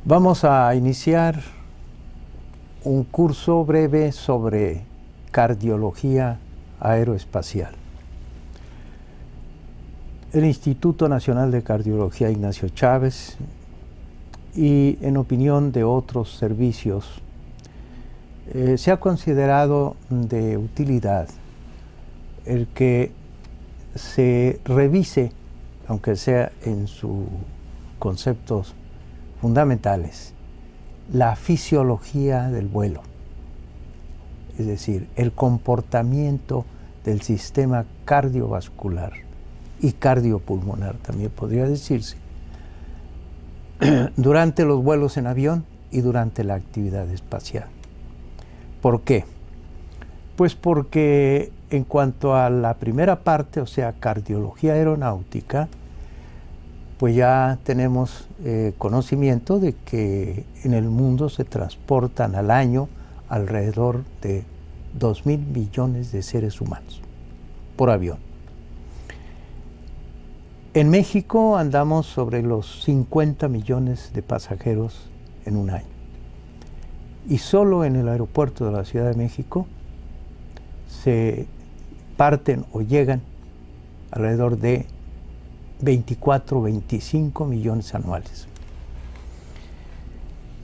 Vamos a iniciar un curso breve sobre cardiología aeroespacial. El Instituto Nacional de Cardiología Ignacio Chávez y en opinión de otros servicios se ha considerado de utilidad el que se revise, aunque sea en sus conceptos fundamentales, la fisiología del vuelo, es decir, el comportamiento del sistema cardiovascular y cardiopulmonar, también podría decirse, durante los vuelos en avión y durante la actividad espacial. ¿Por qué? Pues porque en cuanto a la primera parte, o sea, cardiología aeronáutica, pues ya tenemos conocimiento de que en el mundo se transportan al año alrededor de 2.000 millones de seres humanos por avión. En México andamos sobre los 50 millones de pasajeros en un año. Y solo en el aeropuerto de la Ciudad de México se parten o llegan alrededor de 24 o 25 millones anuales.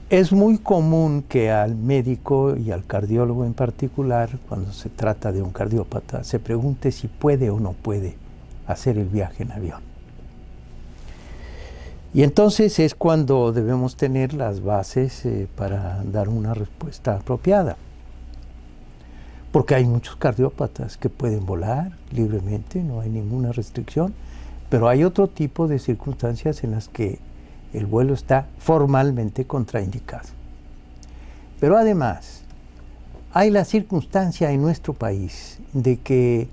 Es muy común que al médico y al cardiólogo en particular, cuando se trata de un cardiópata, se pregunte si puede o no puede hacer el viaje en avión. Y entonces es cuando debemos tener las bases para dar una respuesta apropiada. Porque hay muchos cardiópatas que pueden volar libremente, no hay ninguna restricción, pero hay otro tipo de circunstancias en las que el vuelo está formalmente contraindicado. Pero además, hay la circunstancia en nuestro país de que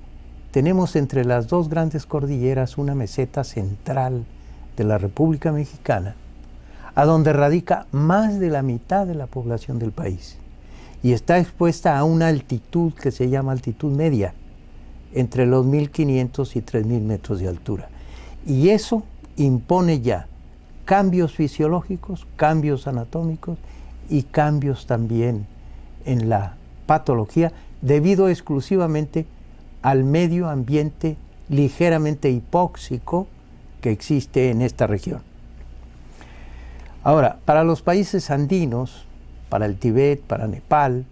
tenemos entre las dos grandes cordilleras una meseta central de la República Mexicana, a donde radica más de la mitad de la población del país, y está expuesta a una altitud que se llama altitud media, entre los 1.500 y 3.000 metros de altura. Y eso impone ya cambios fisiológicos, cambios anatómicos y cambios también en la patología, debido exclusivamente al medio ambiente ligeramente hipóxico que existe en esta región. Ahora, para los países andinos, para el Tíbet, para Nepal,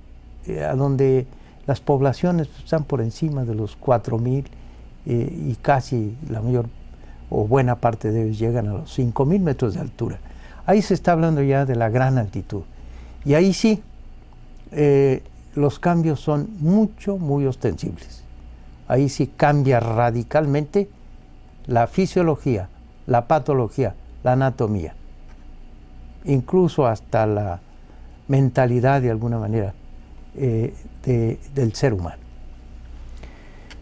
a donde las poblaciones están por encima de los 4.000 y casi la mayor o buena parte de ellos llegan a los 5.000 metros de altura. Ahí se está hablando ya de la gran altitud. Y ahí sí, los cambios son muy ostensibles. Ahí sí cambia radicalmente la fisiología, la patología, la anatomía, incluso hasta la mentalidad de alguna manera del ser humano.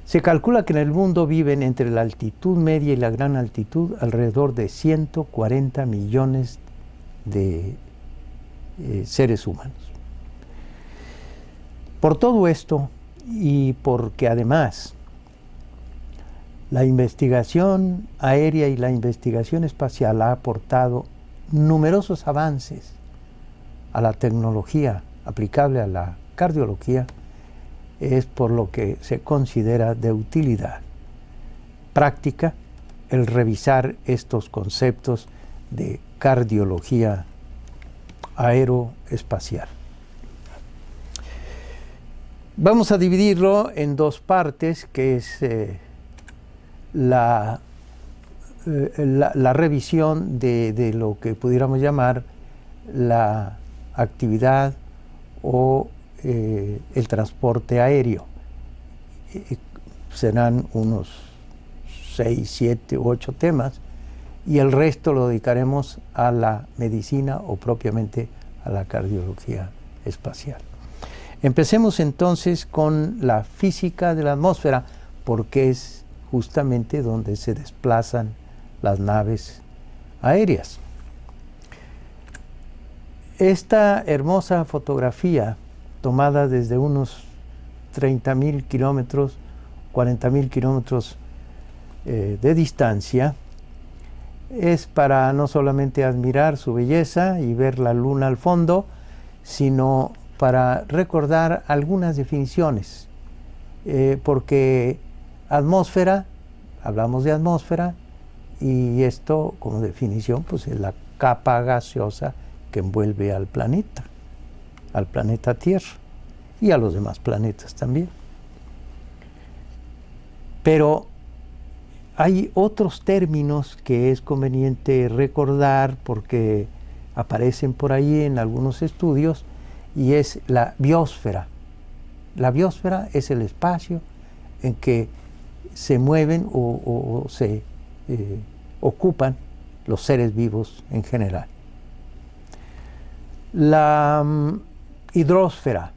Se calcula que en el mundo viven entre la altitud media y la gran altitud alrededor de 140 millones de seres humanos. Por todo esto, y porque además la investigación aérea y la investigación espacial ha aportado numerosos avances a la tecnología aplicable a la cardiología, es por lo que se considera de utilidad práctica el revisar estos conceptos de cardiología aeroespacial. Vamos a dividirlo en dos partes, que es la revisión de lo que pudiéramos llamar la actividad o el transporte aéreo. Serán unos 6, 7 u 8 temas, y el resto lo dedicaremos a la medicina o propiamente a la cardiología espacial. Empecemos entonces con la física de la atmósfera, porque es justamente donde se desplazan las naves aéreas. Esta hermosa fotografía, tomada desde unos 30.000 kilómetros, 40.000 kilómetros de distancia, es para no solamente admirar su belleza y ver la luna al fondo, sino para recordar algunas definiciones, porque atmósfera, hablamos de atmósfera, y esto como definición pues es la capa gaseosa que envuelve al planeta Tierra y a los demás planetas también. Pero hay otros términos que es conveniente recordar porque aparecen por ahí en algunos estudios, y es la biosfera. La biosfera es el espacio en que se mueven o se ocupan los seres vivos en general. La hidrosfera,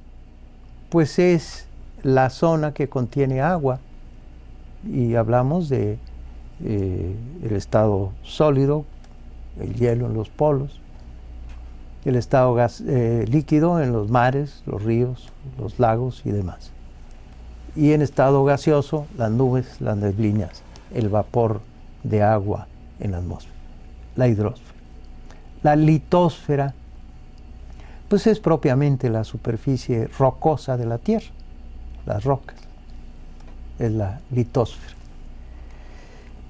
pues es la zona que contiene agua, y hablamos de el estado sólido, el hielo en los polos, el estado líquido en los mares, los ríos, los lagos y demás. Y en estado gaseoso, las nubes, las neblinas, el vapor de agua en la atmósfera, la hidrosfera. La litosfera, pues es propiamente la superficie rocosa de la Tierra, las rocas, es la litosfera.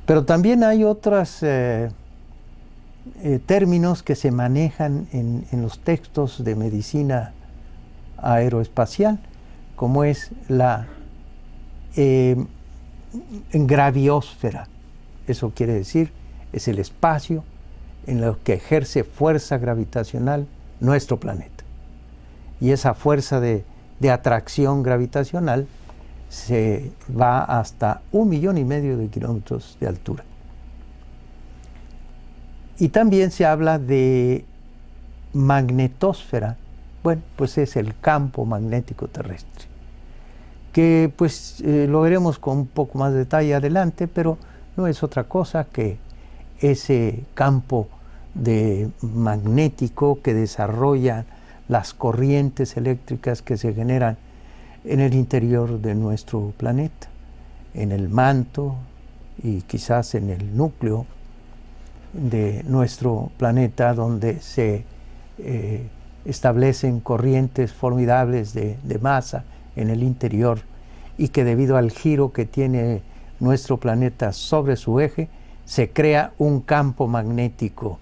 Pero también hay otros términos que se manejan en los textos de medicina aeroespacial, como es la graviosfera. Eso quiere decir, es el espacio en el que ejerce fuerza gravitacional nuestro planeta. Y esa fuerza de atracción gravitacional se va hasta 1,5 millones de kilómetros de altura. Y también se habla de magnetosfera. Bueno, pues es el campo magnético terrestre, que pues lo veremos con un poco más de detalle adelante, pero no es otra cosa que ese campo magnético que desarrolla las corrientes eléctricas que se generan en el interior de nuestro planeta, en el manto y quizás en el núcleo de nuestro planeta, donde se establecen corrientes formidables de masa en el interior, y que debido al giro que tiene nuestro planeta sobre su eje, se crea un campo magnético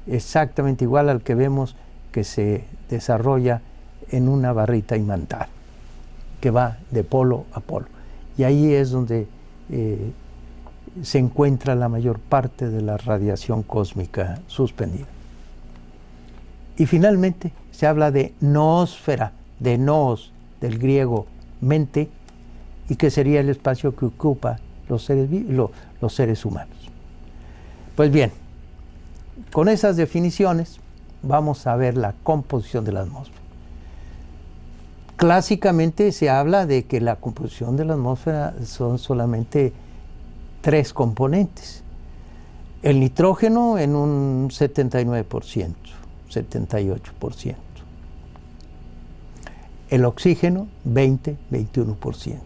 exactamente igual al que vemos que se desarrolla en una barrita imantar, que va de polo a polo. Y ahí es donde se encuentra la mayor parte de la radiación cósmica suspendida. Y finalmente se habla de noósfera, de noos, del griego mente, y que sería el espacio que ocupa los seres humanos. Pues bien, con esas definiciones vamos a ver la composición de la atmósfera. Clásicamente se habla de que la composición de la atmósfera son solamente 3 componentes. El nitrógeno en un 79%, 78%. El oxígeno 21%.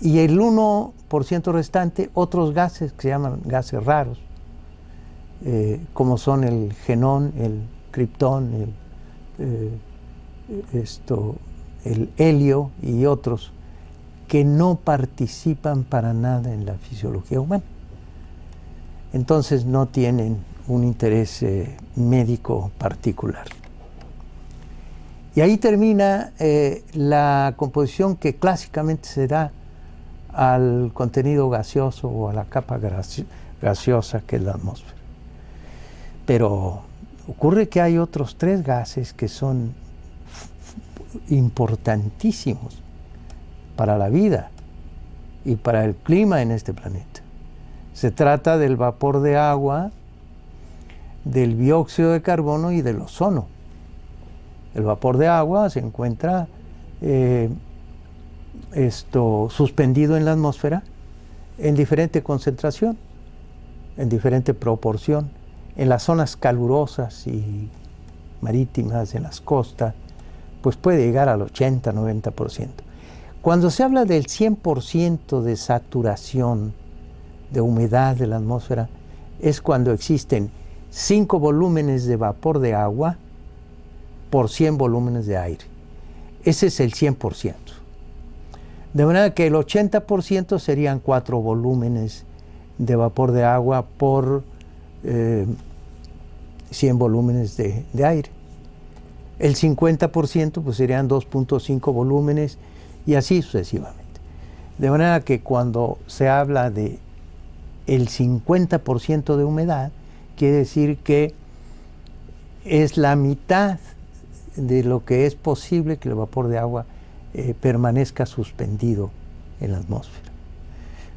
Y el 1% restante, otros gases que se llaman gases raros, como son el xenón, el criptón, el helio y otros, que no participan para nada en la fisiología humana. Entonces no tienen un interés médico particular. Y ahí termina la composición que clásicamente se da al contenido gaseoso o a la capa gaseosa que es la atmósfera. Pero ocurre que hay otros 3 gases que son importantísimos para la vida y para el clima en este planeta. Se trata del vapor de agua, del dióxido de carbono y del ozono. El vapor de agua se encuentra suspendido en la atmósfera en diferente concentración, en diferente proporción, en las zonas calurosas y marítimas, en las costas, pues puede llegar al 80-90%. Cuando se habla del 100% de saturación de humedad de la atmósfera, es cuando existen 5 volúmenes de vapor de agua por 100 volúmenes de aire. Ese es el 100%. De manera que el 80% serían 4 volúmenes de vapor de agua por 100 volúmenes de aire. El 50% pues serían 2.5 volúmenes y así sucesivamente. De manera que cuando se habla de el 50% de humedad, quiere decir que es la mitad de lo que es posible que el vapor de agua permanezca suspendido en la atmósfera.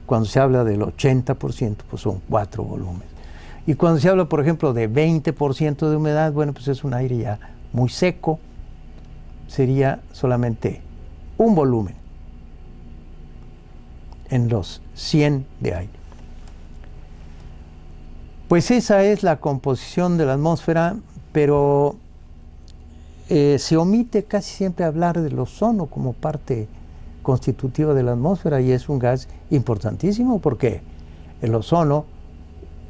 Cuando se habla del 80%, pues son 4 volúmenes. Y cuando se habla, por ejemplo, de 20% de humedad, bueno, pues es un aire ya muy seco, sería solamente un volumen en los 100 de aire. Pues esa es la composición de la atmósfera, pero se omite casi siempre hablar del ozono como parte constitutiva de la atmósfera, y es un gas importantísimo porque el ozono,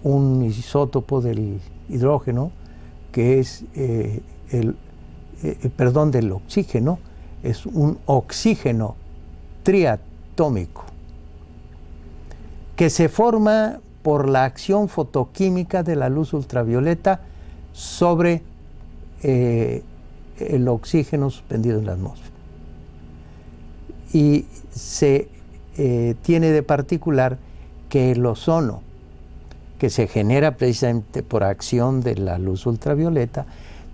un isótopo del hidrógeno, que es del oxígeno, es un oxígeno triatómico que se forma por la acción fotoquímica de la luz ultravioleta sobre el oxígeno suspendido en la atmósfera. Y se tiene de particular que el ozono, que se genera precisamente por acción de la luz ultravioleta,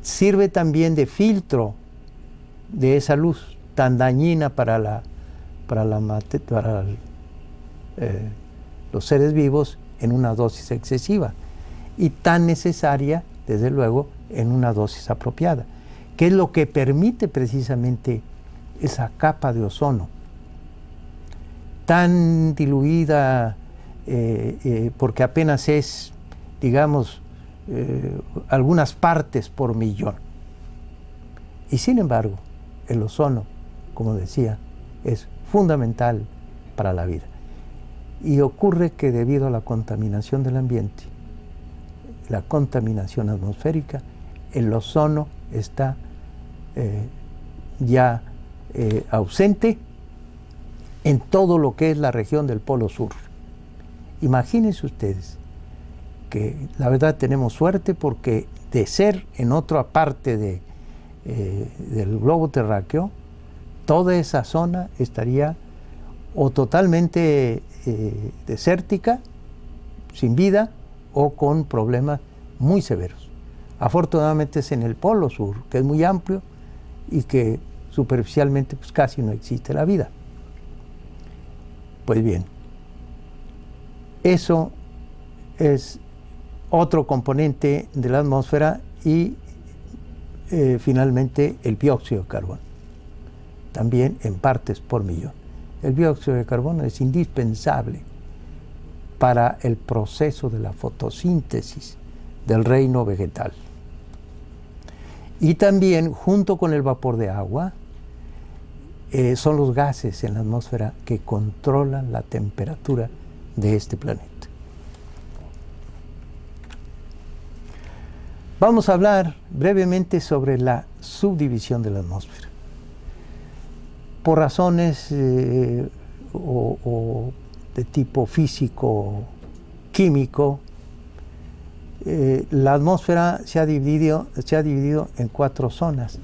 sirve también de filtro de esa luz tan dañina para los seres vivos en una dosis excesiva y tan necesaria, desde luego, en una dosis apropiada, que es lo que permite precisamente esa capa de ozono tan diluida, porque apenas es, digamos, algunas partes por millón. Y sin embargo, el ozono, como decía, es fundamental para la vida. Y ocurre que debido a la contaminación del ambiente, la contaminación atmosférica, el ozono está ya ausente en todo lo que es la región del Polo Sur. Imagínense ustedes que la verdad tenemos suerte, porque de ser en otra parte del globo terráqueo, toda esa zona estaría o totalmente desértica, sin vida, o con problemas muy severos. Afortunadamente es en el Polo Sur, que es muy amplio y que superficialmente pues casi no existe la vida. Pues bien, eso es otro componente de la atmósfera. Y finalmente el dióxido de carbono, también en partes por millón. El dióxido de carbono es indispensable para el proceso de la fotosíntesis del reino vegetal. Y también, junto con el vapor de agua, son los gases en la atmósfera que controlan la temperatura de este planeta. Vamos a hablar brevemente sobre la subdivisión de la atmósfera. Por razones o de tipo físico-químico, la atmósfera se ha dividido en 4 zonas.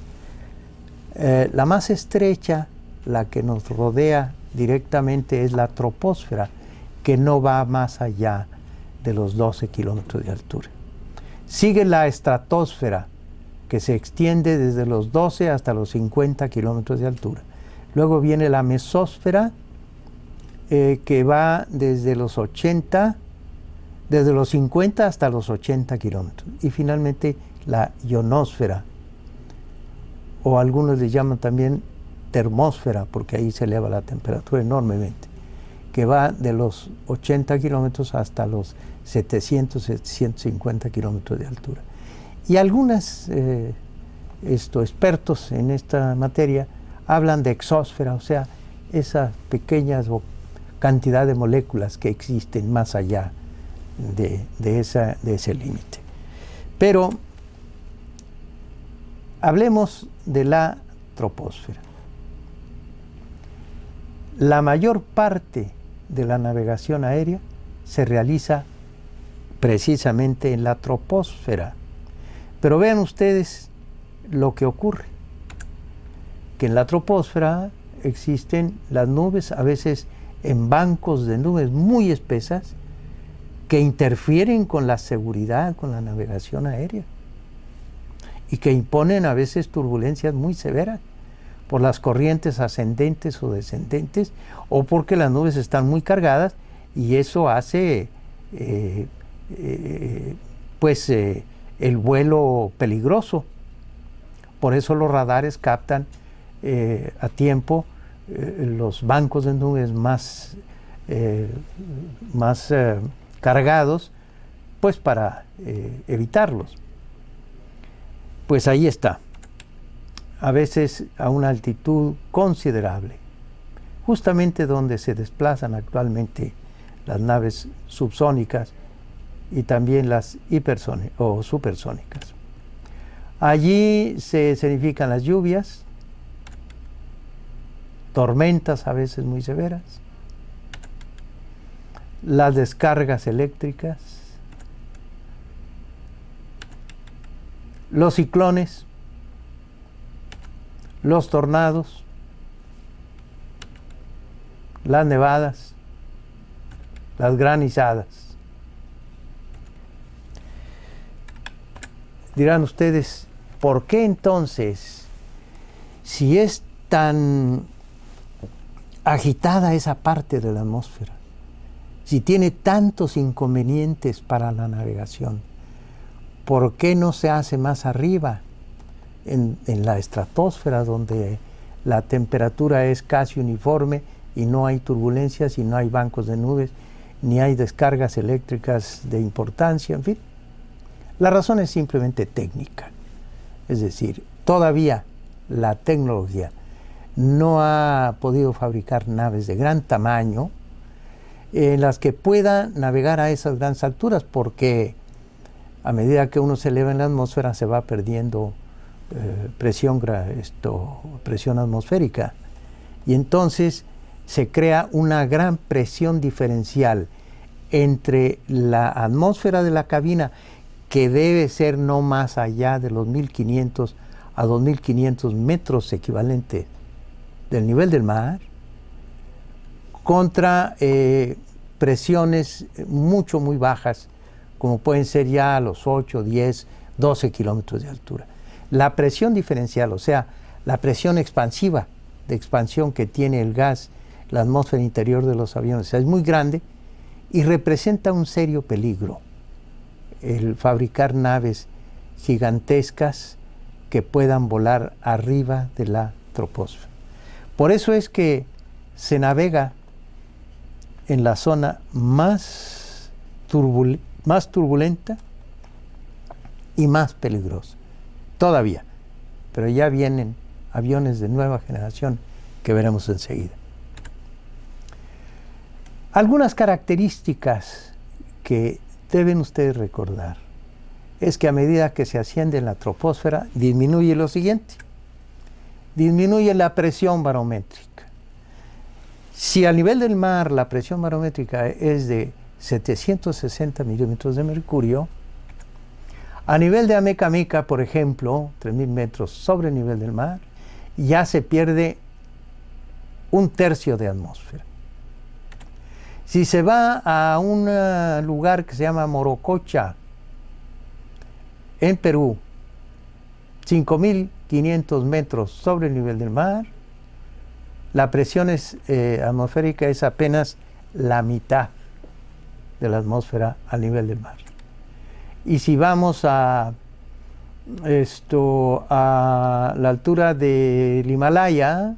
La más estrecha, la que nos rodea directamente, es la troposfera, que no va más allá de los 12 kilómetros de altura. Sigue la estratosfera, que se extiende desde los 12 hasta los 50 kilómetros de altura. Luego viene la mesósfera, que va desde los 50 hasta los 80 kilómetros. Y finalmente la ionosfera, o algunos le llaman también termósfera, porque ahí se eleva la temperatura enormemente, que va de los 80 kilómetros hasta los 750 kilómetros de altura. Y algunos expertos en esta materia hablan de exósfera, o sea, esas pequeñas cantidad de moléculas que existen más allá de ese límite. Pero hablemos de la troposfera. La mayor parte de la navegación aérea se realiza precisamente en la troposfera. Pero vean ustedes lo que ocurre, que en la troposfera existen las nubes, a veces en bancos de nubes muy espesas, que interfieren con la seguridad, con la navegación aérea, y que imponen a veces turbulencias muy severas por las corrientes ascendentes o descendentes, o porque las nubes están muy cargadas, y eso hace el vuelo peligroso. Por eso los radares captan a tiempo los bancos de nubes más cargados, pues para evitarlos. Pues ahí está, a veces a una altitud considerable, justamente donde se desplazan actualmente las naves subsónicas y también las hipersónicas o supersónicas. Allí se escenifican las lluvias, tormentas a veces muy severas, las descargas eléctricas, los ciclones, los tornados, las nevadas, las granizadas. Dirán ustedes, ¿por qué entonces, si es tan agitada esa parte de la atmósfera, si tiene tantos inconvenientes para la navegación, por qué no se hace más arriba, en la estratosfera, donde la temperatura es casi uniforme y no hay turbulencias y no hay bancos de nubes, ni hay descargas eléctricas de importancia, en fin? La razón es simplemente técnica. Es decir, todavía la tecnología no ha podido fabricar naves de gran tamaño en las que pueda navegar a esas grandes alturas, porque a medida que uno se eleva en la atmósfera se va perdiendo presión atmosférica, y entonces se crea una gran presión diferencial entre la atmósfera de la cabina, que debe ser no más allá de los 1.500 a 2.500 metros equivalente del nivel del mar, contra presiones muy bajas, como pueden ser ya a los 8, 10, 12 kilómetros de altura. La presión diferencial, o sea, la presión expansiva, de expansión que tiene el gas, la atmósfera interior de los aviones, es muy grande y representa un serio peligro el fabricar naves gigantescas que puedan volar arriba de la troposfera. Por eso es que se navega en la zona más turbulenta y más peligrosa. Todavía, pero ya vienen aviones de nueva generación que veremos enseguida. Algunas características que deben ustedes recordar es que a medida que se asciende en la troposfera disminuye lo siguiente: disminuye la presión barométrica. Si a nivel del mar la presión barométrica es de 760 milímetros de mercurio, a nivel de Ameca, por ejemplo, 3.000 metros sobre el nivel del mar, ya se pierde 1/3 de atmósfera. Si se va a un lugar que se llama Morococha, en Perú, 5.500 metros sobre el nivel del mar, la presión atmosférica es apenas la mitad de la atmósfera al nivel del mar. Y si vamos a la altura del Himalaya,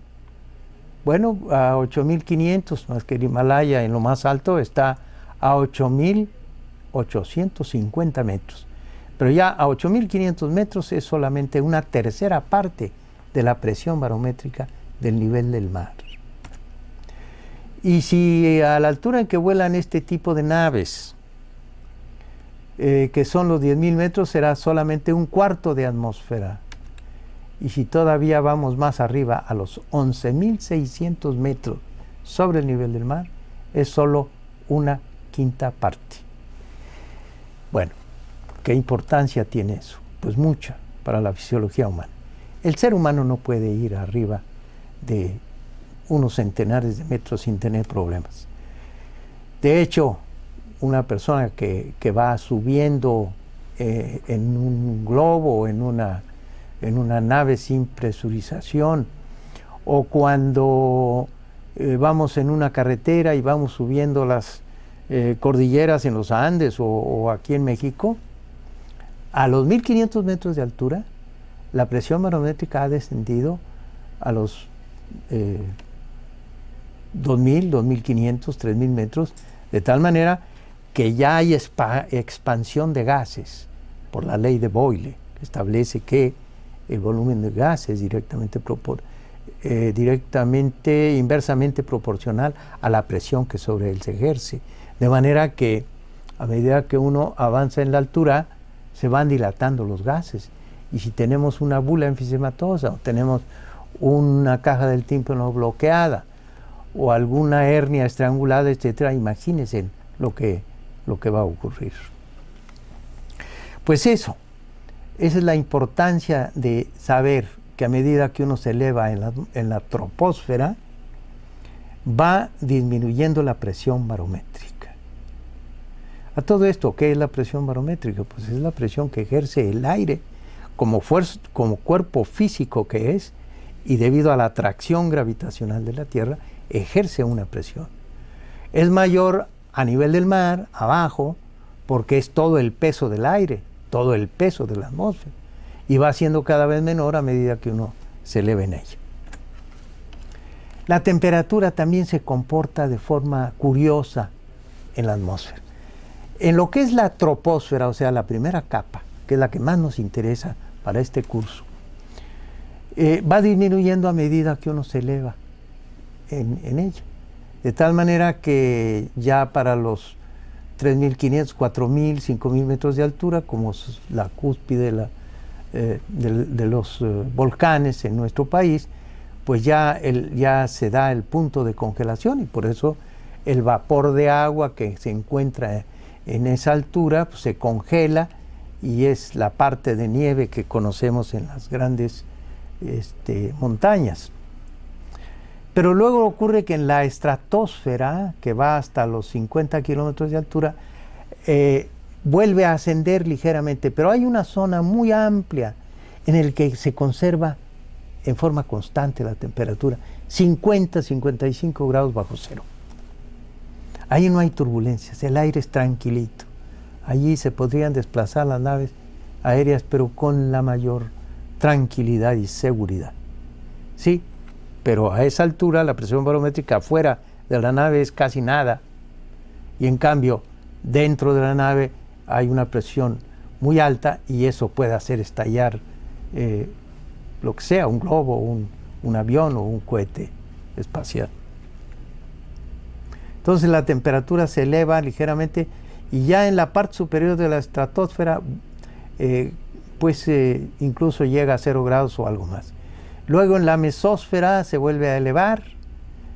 bueno, a 8.500, más que el Himalaya en lo más alto está a 8.850 metros. Pero ya a 8.500 metros es solamente una tercera parte de la presión barométrica del nivel del mar. Y si a la altura en que vuelan este tipo de naves que son los 10.000 metros, será solamente un cuarto de atmósfera. Y si todavía vamos más arriba, a los 11.600 metros sobre el nivel del mar, es solo una quinta parte. Bueno, ¿qué importancia tiene eso? Pues mucha para la fisiología humana. El ser humano no puede ir arriba de unos centenares de metros sin tener problemas. De hecho, una persona que va subiendo en un globo o en una nave sin presurización, o cuando vamos en una carretera y vamos subiendo las cordilleras en los Andes o aquí en México, a los 1.500 metros de altura, la presión barométrica ha descendido a los 2.000, 2.500, 3.000 metros, de tal manera que ya hay expansión de gases por la ley de Boyle, que establece que el volumen de gas es inversamente proporcional a la presión que sobre él se ejerce. De manera que a medida que uno avanza en la altura, se van dilatando los gases. Y si tenemos una bula enfisematosa, o tenemos una caja del tímpano bloqueada, o alguna hernia estrangulada, etcétera, imagínense lo que va a ocurrir. Pues eso, esa es la importancia de saber que a medida que uno se eleva en la troposfera, va disminuyendo la presión barométrica. A todo esto, ¿qué es la presión barométrica? Pues es la presión que ejerce el aire como cuerpo físico que es, y debido a la atracción gravitacional de la Tierra, ejerce una presión. Es mayor a nivel del mar, abajo, porque es todo el peso del aire, todo el peso de la atmósfera, y va siendo cada vez menor a medida que uno se eleva en ella. La temperatura también se comporta de forma curiosa en la atmósfera. En lo que es la troposfera, o sea, la primera capa, que es la que más nos interesa para este curso, va disminuyendo a medida que uno se eleva en ella. De tal manera que ya para los 3.500, 4.000, 5.000 metros de altura, como es la cúspide de los volcanes en nuestro país, pues ya se da el punto de congelación, y por eso el vapor de agua que se encuentra en esa altura pues se congela, y es la parte de nieve que conocemos en las grandes montañas. Pero luego ocurre que en la estratosfera, que va hasta los 50 kilómetros de altura, vuelve a ascender ligeramente, pero hay una zona muy amplia en la que se conserva en forma constante la temperatura, 50, 55 grados bajo cero. Ahí no hay turbulencias, el aire es tranquilito. Allí se podrían desplazar las naves aéreas, pero con la mayor tranquilidad y seguridad. Sí, pero a esa altura la presión barométrica fuera de la nave es casi nada, y en cambio dentro de la nave hay una presión muy alta, y eso puede hacer estallar lo que sea, un globo, un avión o un cohete espacial. Entonces la temperatura se eleva ligeramente, y ya en la parte superior de la estratosfera incluso llega a 0 grados o algo más. Luego en la mesósfera se vuelve a elevar.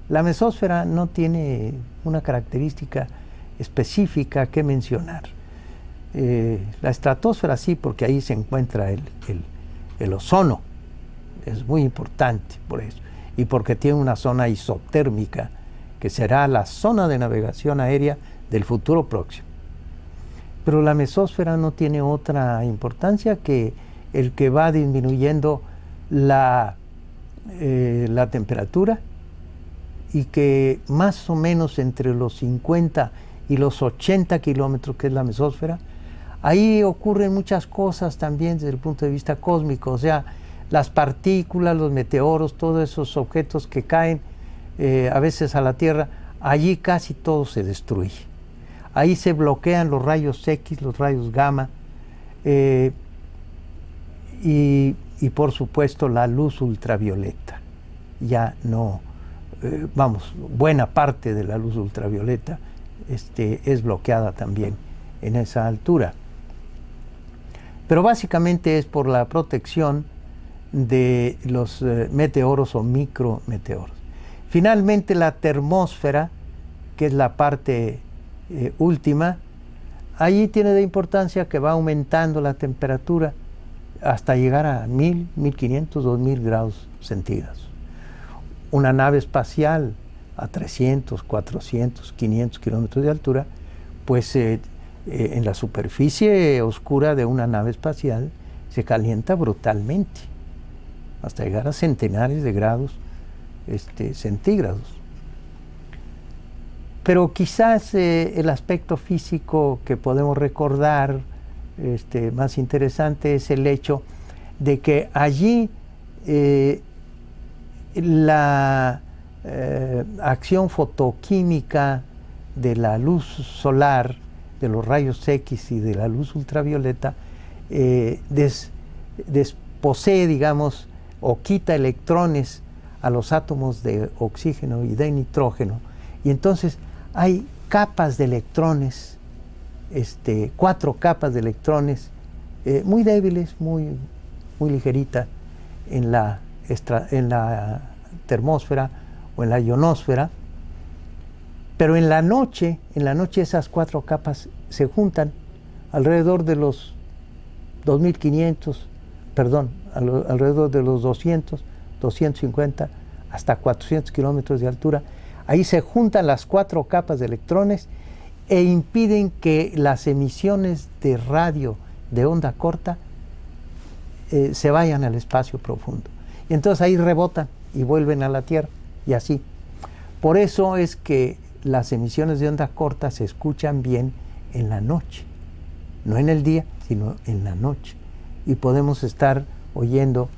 La mesósfera no tiene una característica específica que mencionar. La estratosfera sí, porque ahí se encuentra el ozono. Es muy importante por eso. Y porque tiene una zona isotérmica, que será la zona de navegación aérea del futuro próximo. Pero la mesósfera no tiene otra importancia que el que va disminuyendo la temperatura, y que más o menos entre los 50 y los 80 kilómetros, que es la mesósfera, ahí ocurren muchas cosas también desde el punto de vista cósmico, o sea, las partículas, los meteoros, todos esos objetos que caen a veces a la Tierra, allí casi todo se destruye. Ahí se bloquean los rayos X, los rayos gamma, y por supuesto la luz ultravioleta. Ya no, buena parte de la luz ultravioleta es bloqueada también en esa altura. Pero básicamente es por la protección de los meteoros o micrometeoros. Finalmente, la termósfera, que es la parte última, allí tiene de importancia que va aumentando la temperatura hasta llegar a 1000, 1500, 2000 grados centígrados. Una nave espacial a 300, 400, 500 kilómetros de altura, pues en la superficie oscura de una nave espacial se calienta brutalmente, hasta llegar a centenares de grados centígrados. Pero quizás el aspecto físico que podemos recordar más interesante es el hecho de que allí la acción fotoquímica de la luz solar, de los rayos X y de la luz ultravioleta, desposee, digamos, o quita electrones a los átomos de oxígeno y de nitrógeno, y entonces hay capas de electrones, 4 capas de electrones muy débiles, muy ligeritas en la termósfera o en la ionosfera. Pero en la noche esas 4 capas se juntan alrededor de los 2500, perdón, alrededor de los 200, 250, hasta 400 kilómetros de altura. Ahí se juntan las 4 capas de electrones e impiden que las emisiones de radio de onda corta se vayan al espacio profundo. Y entonces ahí rebotan y vuelven a la Tierra, y así. Por eso es que las emisiones de onda corta se escuchan bien en la noche, no en el día, sino en la noche. Y podemos estar oyendo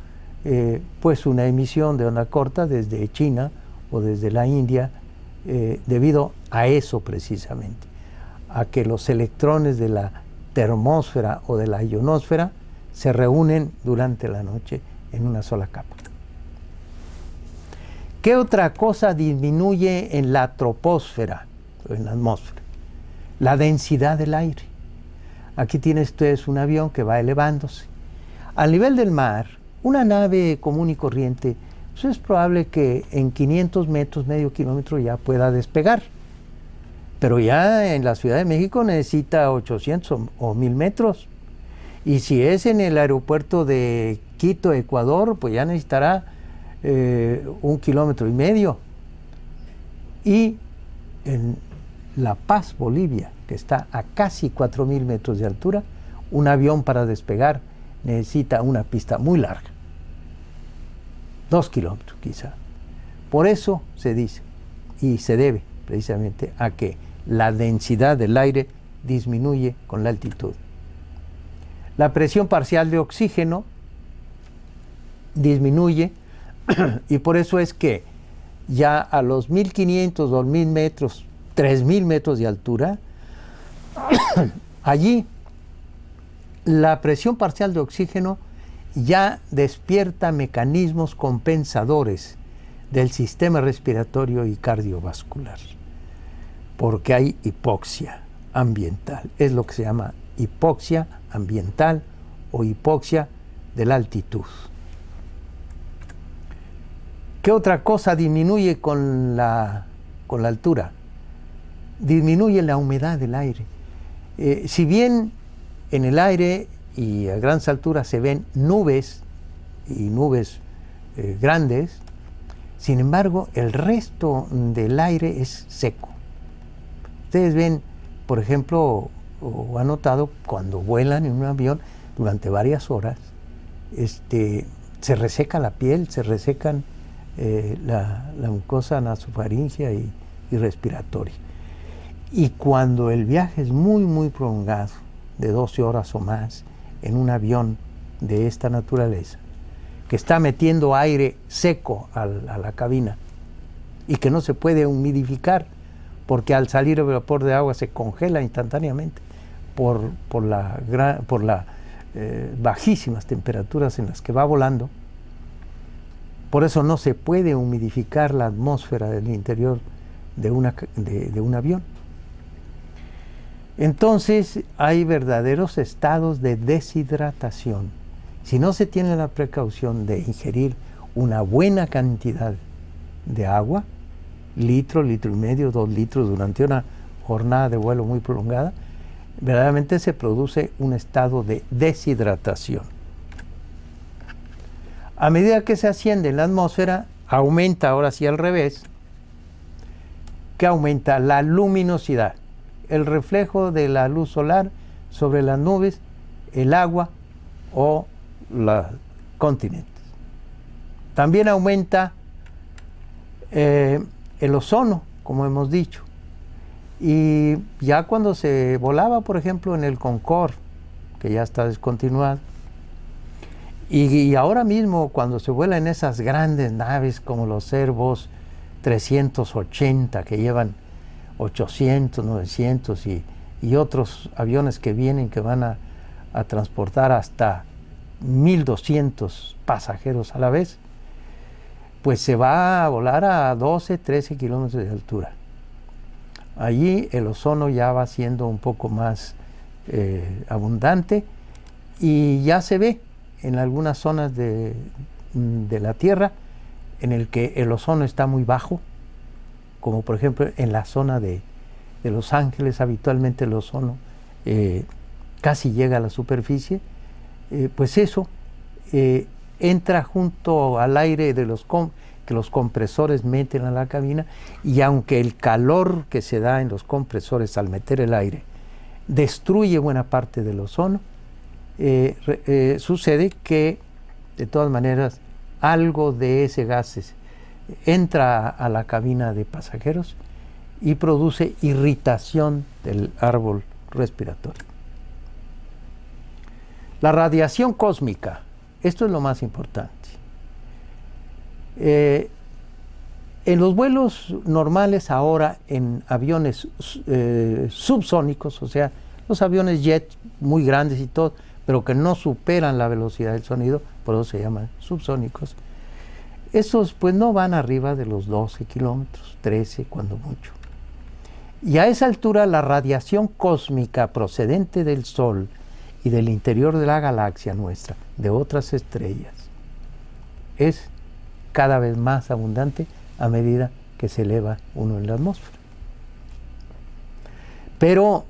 pues una emisión de onda corta desde China o desde la India, debido a eso precisamente, a que los electrones de la termósfera o de la ionosfera se reúnen durante la noche en una sola capa. ¿Qué otra cosa disminuye en la troposfera, en la atmósfera? La densidad del aire. Aquí tienen ustedes un avión que va elevándose. Al nivel del mar, una nave común y corriente, pues es probable que en 500 metros, medio kilómetro, ya pueda despegar. Pero ya en la Ciudad de México necesita 800 o 1000 metros. Y si es en el aeropuerto de Quito, Ecuador, pues ya necesitará 1,5 kilómetros. Y en La Paz, Bolivia, que está a casi 4000 metros de altura, un avión para despegar necesita una pista muy larga, 2 kilómetros quizá. Por eso se dice, y se debe precisamente a que la densidad del aire disminuye con la altitud. La presión parcial de oxígeno disminuye, y por eso es que ya a los 1500 o 1000 metros, 3000 metros de altura, allí la presión parcial de oxígeno ya despierta mecanismos compensadores del sistema respiratorio y cardiovascular, porque hay hipoxia ambiental. Es lo que se llama hipoxia ambiental o hipoxia de la altitud. ¿Qué otra cosa disminuye con la altura? Disminuye la humedad del aire. Si bien en el aire y a grandes alturas se ven nubes y nubes grandes, sin embargo el resto del aire es seco. Ustedes ven, por ejemplo, o han notado cuando vuelan en un avión durante varias horas, se reseca la piel, se resecan la mucosa nasofaríngea y respiratoria. Y cuando el viaje es muy prolongado, de 12 horas o más, en un avión de esta naturaleza, que está metiendo aire seco a la cabina y que no se puede humidificar, porque al salir el vapor de agua se congela instantáneamente por las bajísimas temperaturas en las que va volando. Por eso no se puede humidificar la atmósfera del interior de un avión. Entonces hay verdaderos estados de deshidratación. Si no se tiene la precaución de ingerir una buena cantidad de agua, litro, litro y medio, 2 litros durante una jornada de vuelo muy prolongada, verdaderamente se produce un estado de deshidratación. A medida que se asciende en la atmósfera, aumenta, ahora sí al revés, que aumenta la luminosidad, el reflejo de la luz solar sobre las nubes, el agua o los continentes. También aumenta el ozono, como hemos dicho. Y ya cuando se volaba, por ejemplo, en el Concorde, que ya está descontinuado, y ahora mismo cuando se vuela en esas grandes naves como los Airbus 380, que llevan 800, 900 y otros aviones que vienen que van a transportar hasta 1200 pasajeros a la vez, pues se va a volar a 12, 13 kilómetros de altura. Allí el ozono ya va siendo un poco más abundante y ya se ve en algunas zonas de la Tierra en el que el ozono está muy bajo, como por ejemplo en la zona de Los Ángeles. Habitualmente el ozono casi llega a la superficie, pues eso entra junto al aire de que los compresores meten a la cabina, y aunque el calor que se da en los compresores al meter el aire destruye buena parte del ozono, sucede que de todas maneras algo de ese gas entra a la cabina de pasajeros y produce irritación del árbol respiratorio. La radiación cósmica, esto es lo más importante. En los vuelos normales ahora, en aviones subsónicos, o sea, los aviones jet muy grandes y todo, pero que no superan la velocidad del sonido, por eso se llaman subsónicos, esos pues no van arriba de los 12 kilómetros, 13 cuando mucho. Y a esa altura la radiación cósmica procedente del Sol y del interior de la galaxia nuestra, de otras estrellas, es cada vez más abundante a medida que se eleva uno en la atmósfera. Pero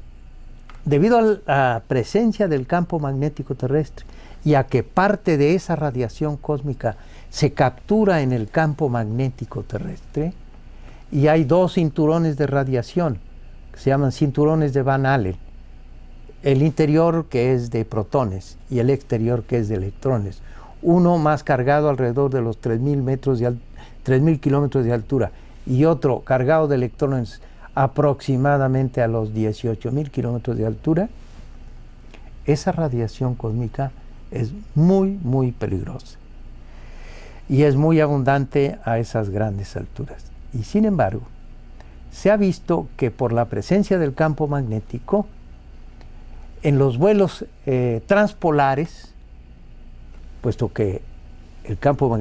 debido a la presencia del campo magnético terrestre y a que parte de esa radiación cósmica se captura en el campo magnético terrestre, y hay dos cinturones de radiación que se llaman cinturones de Van Allen, el interior que es de protones y el exterior que es de electrones, uno más cargado alrededor de los 3.000 kilómetros de altura y otro cargado de electrones aproximadamente a los 18.000 kilómetros de altura. Esa radiación cósmica es muy, muy peligrosa y es muy abundante a esas grandes alturas. Y sin embargo, se ha visto que por la presencia del campo magnético, en los vuelos transpolares, puesto que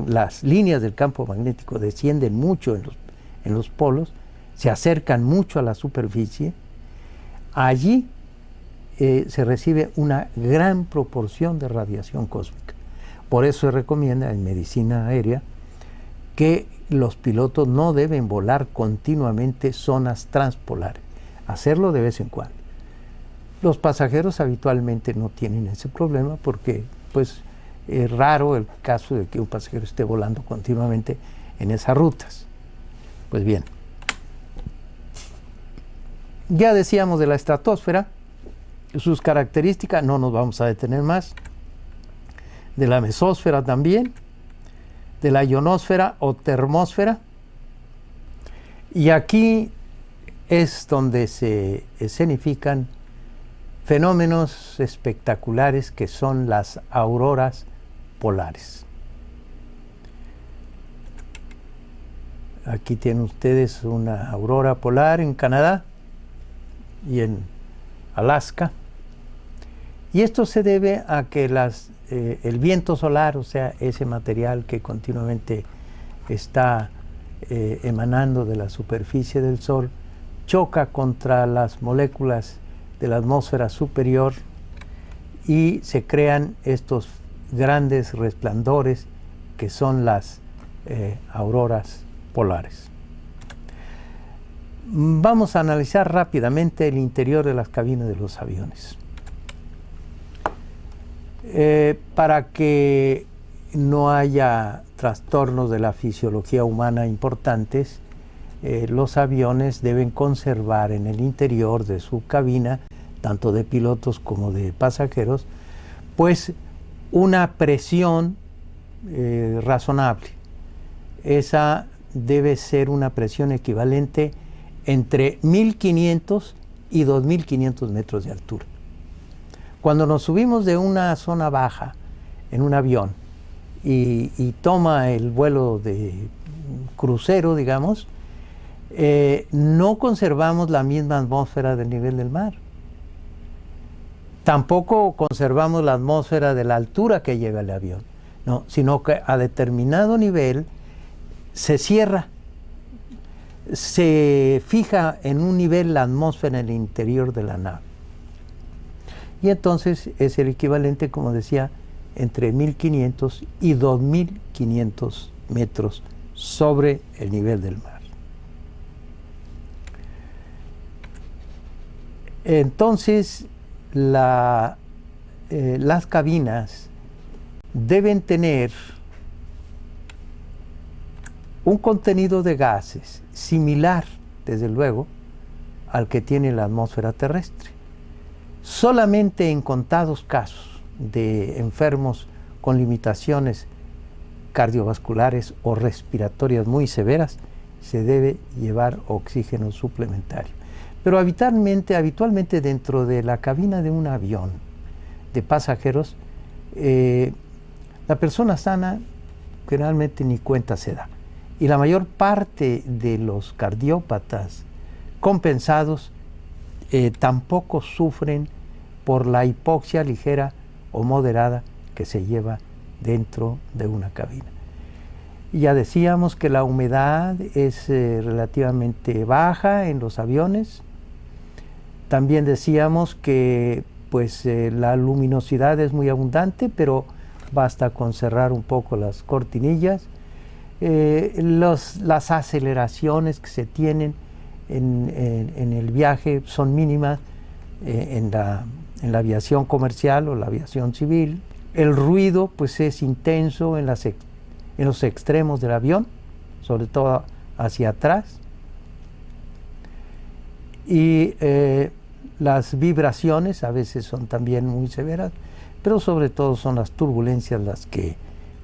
las líneas del campo magnético descienden mucho en los polos, se acercan mucho a la superficie, allí se recibe una gran proporción de radiación cósmica. Por eso se recomienda en medicina aérea que los pilotos no deben volar continuamente zonas transpolares, hacerlo de vez en cuando. Los pasajeros habitualmente no tienen ese problema porque pues es raro el caso de que un pasajero esté volando continuamente en esas rutas. Pues bien, ya decíamos de la estratosfera, sus características, no nos vamos a detener más, de la mesósfera también, de la ionosfera o termósfera, y aquí es donde se escenifican fenómenos espectaculares que son las auroras polares. Aquí tienen ustedes una aurora polar en Canadá y en Alaska, y esto se debe a que el viento solar, o sea, ese material que continuamente está emanando de la superficie del Sol, choca contra las moléculas de la atmósfera superior y se crean estos grandes resplandores que son las auroras polares. Vamos a analizar rápidamente el interior de las cabinas de los aviones. Para que no haya trastornos de la fisiología humana importantes, los aviones deben conservar en el interior de su cabina, tanto de pilotos como de pasajeros, pues una presión razonable. Esa debe ser una presión equivalente entre 1.500 y 2.500 metros de altura. Cuando nos subimos de una zona baja en un avión y toma el vuelo de crucero, digamos, no conservamos la misma atmósfera del nivel del mar. Tampoco conservamos la atmósfera de la altura que llega el avión, no, sino que a determinado nivel se cierra, se fija en un nivel la atmósfera en el interior de la nave. Y entonces es el equivalente, como decía, entre 1.500 y 2.500 metros sobre el nivel del mar. Entonces, las cabinas deben tener un contenido de gases similar, desde luego, al que tiene la atmósfera terrestre. Solamente en contados casos de enfermos con limitaciones cardiovasculares o respiratorias muy severas se debe llevar oxígeno suplementario. Pero habitualmente dentro de la cabina de un avión de pasajeros, la persona sana generalmente ni cuenta se da. Y la mayor parte de los cardiópatas compensados tampoco sufren por la hipoxia ligera o moderada que se lleva dentro de una cabina. Ya decíamos que la humedad es relativamente baja en los aviones. También decíamos que pues, la luminosidad es muy abundante, pero basta con cerrar un poco las cortinillas. Las aceleraciones que se tienen en el viaje son mínimas en la aviación comercial o la aviación civil. El ruido pues es intenso en los extremos del avión, sobre todo hacia atrás. Y las vibraciones a veces son también muy severas, pero sobre todo son las turbulencias las que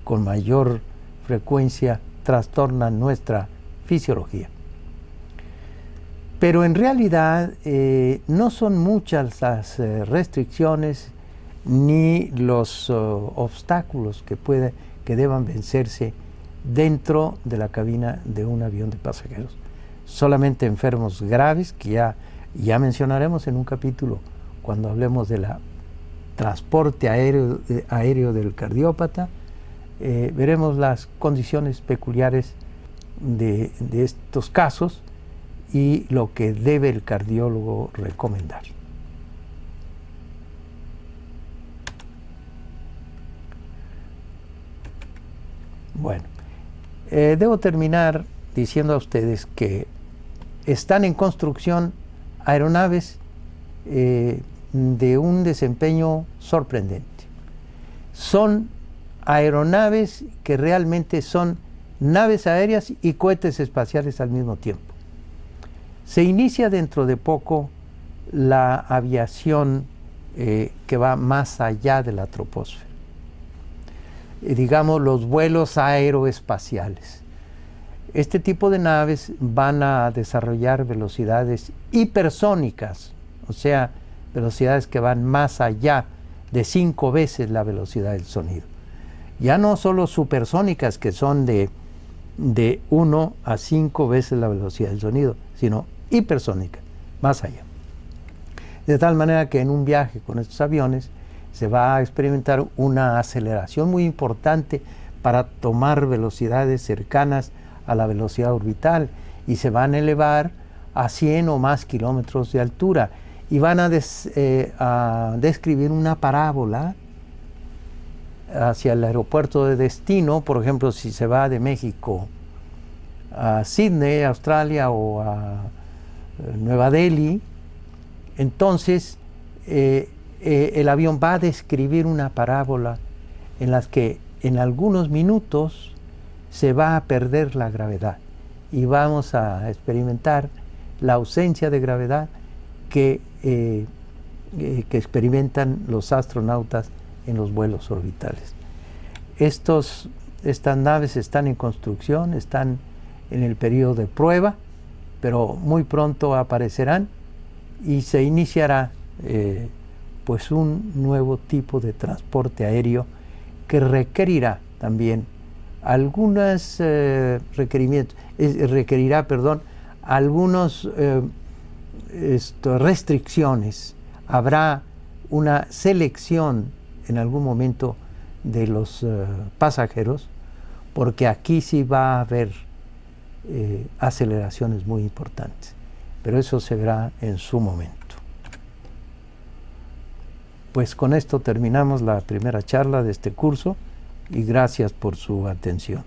con mayor frecuencia trastornan nuestra fisiología. Pero en realidad no son muchas las restricciones ni los obstáculos que deban vencerse dentro de la cabina de un avión de pasajeros. Solamente enfermos graves, que ya mencionaremos en un capítulo cuando hablemos del transporte aéreo del cardiópata, veremos las condiciones peculiares de estos casos y lo que debe el cardiólogo recomendar. Bueno, debo terminar diciendo a ustedes que están en construcción aeronaves de un desempeño sorprendente. Son aeronaves que realmente son naves aéreas y cohetes espaciales al mismo tiempo. Se inicia dentro de poco la aviación que va más allá de la troposfera. Digamos, los vuelos aeroespaciales. Este tipo de naves van a desarrollar velocidades hipersónicas, o sea, velocidades que van más allá de 5 veces la velocidad del sonido. Ya no solo supersónicas, que son de 1 a 5 veces la velocidad del sonido, sino hipersónica, más allá. De tal manera que en un viaje con estos aviones se va a experimentar una aceleración muy importante para tomar velocidades cercanas a la velocidad orbital y se van a elevar a 100 o más kilómetros de altura. y van a describir una parábola hacia el aeropuerto de destino. Por ejemplo, si se va de México a Sydney, Australia, o a Nueva Delhi, entonces el avión va a describir una parábola en la que en algunos minutos se va a perder la gravedad y vamos a experimentar la ausencia de gravedad que experimentan los astronautas en los vuelos orbitales. Estas naves están en construcción, están en el periodo de prueba, pero muy pronto aparecerán y se iniciará pues un nuevo tipo de transporte aéreo que requerirá también algunos algunas restricciones. Habrá una selección en algún momento de los pasajeros, porque aquí sí va a haber aceleraciones muy importantes, pero eso se verá en su momento. Pues con esto terminamos la primera charla de este curso y gracias por su atención.